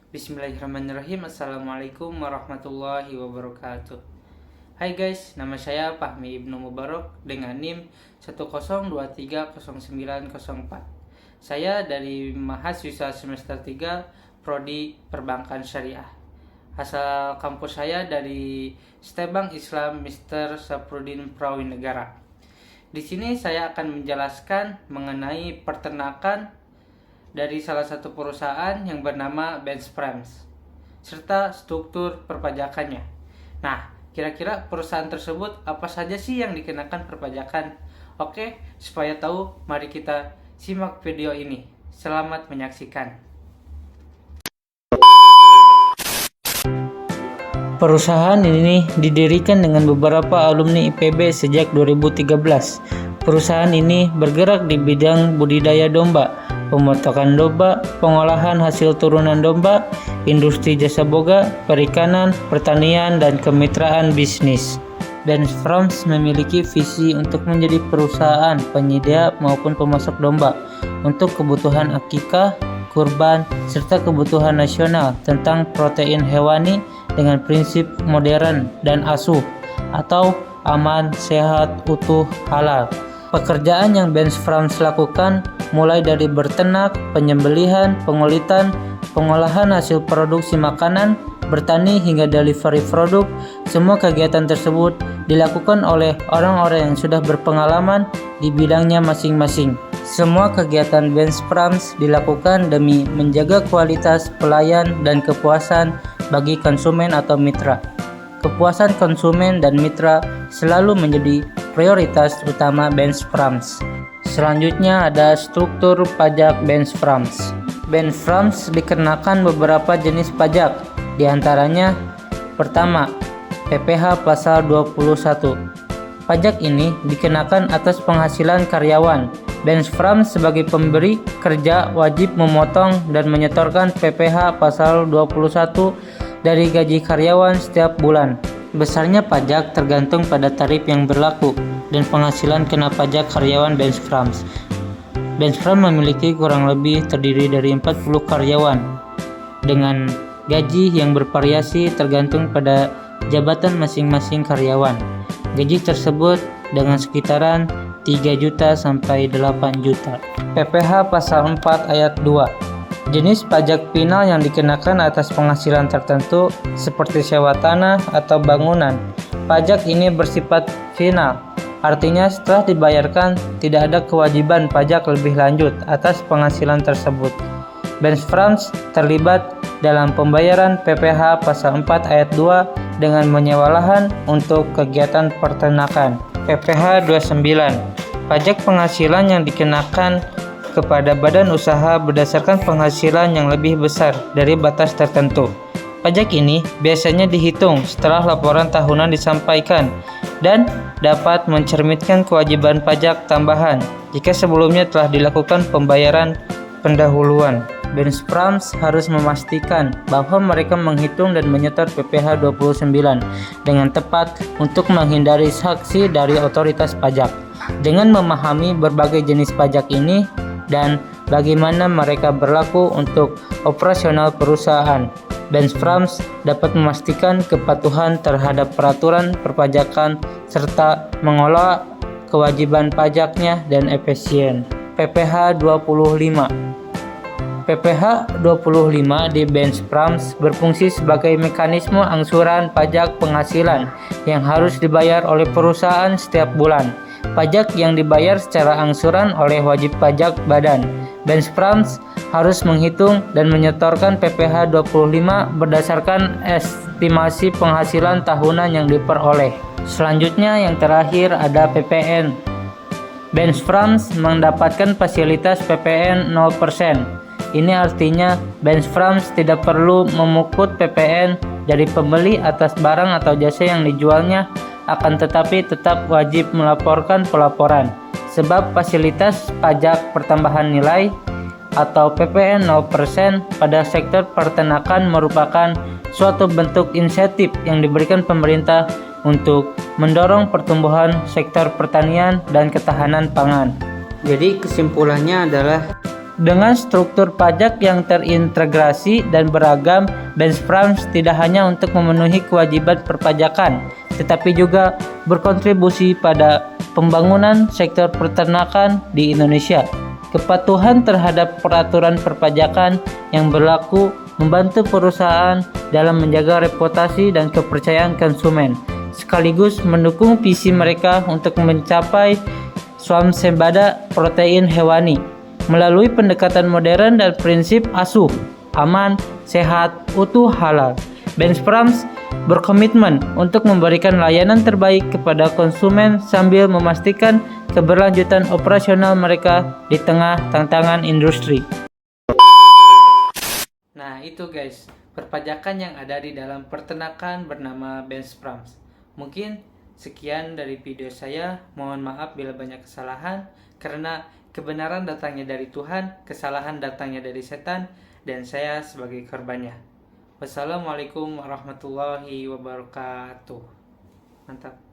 Bismillahirrahmanirrahim. Assalamualaikum warahmatullahi wabarakatuh. Hai guys, nama saya Fahmi Ibnu Mubarak dengan NIM 102309004. Saya dari mahasiswa semester 3 Prodi Perbankan Syariah. Asal kampus saya dari Stebang Islam Mr. Saprudin Prawinegara. Di sini saya akan menjelaskan mengenai peternakan dari salah satu perusahaan yang bernama Benz Frames serta struktur perpajakannya. Nah, kira-kira perusahaan tersebut apa saja sih yang dikenakan perpajakan? Oke, supaya tahu, mari kita simak video ini. Selamat menyaksikan. Perusahaan ini didirikan dengan beberapa alumni IPB sejak 2013. Perusahaan ini bergerak di bidang budidaya domba, pemotongan domba, pengolahan hasil turunan domba, industri jasa boga, perikanan, pertanian, dan kemitraan bisnis. Benz Frames memiliki visi untuk menjadi perusahaan penyedia maupun pemasok domba untuk kebutuhan akikah, kurban, serta kebutuhan nasional tentang protein hewani dengan prinsip modern dan asuh atau aman, sehat, utuh, halal. Pekerjaan yang Benz Frames lakukan mulai dari berternak, penyembelihan, pengulitan, pengolahan hasil produksi makanan, bertani hingga delivery produk. Semua kegiatan tersebut dilakukan oleh orang-orang yang sudah berpengalaman di bidangnya masing-masing. Semua kegiatan Benz Frames dilakukan demi menjaga kualitas pelayan dan kepuasan bagi konsumen atau mitra. Kepuasan konsumen dan mitra selalu menjadi prioritas utama Benz Frames. Selanjutnya ada struktur pajak Benz Frames. Benz Frames dikenakan beberapa jenis pajak, diantaranya pertama, PPh pasal 21. Pajak ini dikenakan atas penghasilan karyawan. Benz Frames sebagai pemberi kerja wajib memotong dan menyetorkan PPh pasal 21 dari gaji karyawan setiap bulan. Besarnya pajak tergantung pada tarif yang berlaku dan penghasilan kena pajak karyawan Benz Frames. Benz Frames memiliki kurang lebih terdiri dari 40 karyawan dengan gaji yang bervariasi tergantung pada jabatan masing-masing karyawan. Gaji tersebut dengan sekitaran 3 juta sampai 8 juta. PPh pasal 4 ayat 2. Jenis pajak final yang dikenakan atas penghasilan tertentu seperti sewa tanah atau bangunan. Pajak ini bersifat final, artinya setelah dibayarkan tidak ada kewajiban pajak lebih lanjut atas penghasilan tersebut. Benz Frames terlibat dalam pembayaran PPh pasal 4 ayat 2 dengan menyewa lahan untuk kegiatan peternakan. PPh 29. Pajak penghasilan yang dikenakan kepada badan usaha berdasarkan penghasilan yang lebih besar dari batas tertentu. Pajak ini biasanya dihitung setelah laporan tahunan disampaikan dan dapat mencerminkan kewajiban pajak tambahan jika sebelumnya telah dilakukan pembayaran pendahuluan. Benz Frames harus memastikan bahwa mereka menghitung dan menyetor PPh 29 dengan tepat untuk menghindari sanksi dari otoritas pajak. Dengan memahami berbagai jenis pajak ini dan bagaimana mereka berlaku untuk operasional perusahaan, Benz Frames dapat memastikan kepatuhan terhadap peraturan perpajakan serta mengelola kewajiban pajaknya dan efisien. PPh 25. PPh 25 di Benz Frames berfungsi sebagai mekanisme angsuran pajak penghasilan yang harus dibayar oleh perusahaan setiap bulan. Pajak yang dibayar secara angsuran oleh wajib pajak badan. Benz Frames harus menghitung dan menyetorkan PPh 25 berdasarkan estimasi penghasilan tahunan yang diperoleh. Selanjutnya yang terakhir ada PPN. Benz Frames mendapatkan fasilitas PPN 0%. Ini artinya Benz Frames tidak perlu memukut PPN dari pembeli atas barang atau jasa yang dijualnya, akan tetapi tetap wajib melaporkan pelaporan, sebab fasilitas pajak pertambahan nilai atau PPN 0% pada sektor peternakan merupakan suatu bentuk insentif yang diberikan pemerintah untuk mendorong pertumbuhan sektor pertanian dan ketahanan pangan. Jadi kesimpulannya adalah Dengan struktur pajak yang terintegrasi dan beragam, Benchprams tidak hanya untuk memenuhi kewajiban perpajakan, tetapi juga berkontribusi pada pembangunan sektor peternakan di Indonesia. Kepatuhan terhadap peraturan perpajakan yang berlaku membantu perusahaan dalam menjaga reputasi dan kepercayaan konsumen, sekaligus mendukung visi mereka untuk mencapai swasembada protein hewani melalui pendekatan modern dan prinsip asuh, aman, sehat, utuh, halal. Benchprams berkomitmen untuk memberikan layanan terbaik kepada konsumen sambil memastikan keberlanjutan operasional mereka di tengah tantangan industri. Nah itu guys, perpajakan yang ada di dalam peternakan bernama Benchprams. Mungkin sekian dari video saya, mohon maaf bila banyak kesalahan, karena kebenaran datangnya dari Tuhan, kesalahan datangnya dari setan, dan saya sebagai korbannya. Wassalamualaikum warahmatullahi wabarakatuh. Mantap.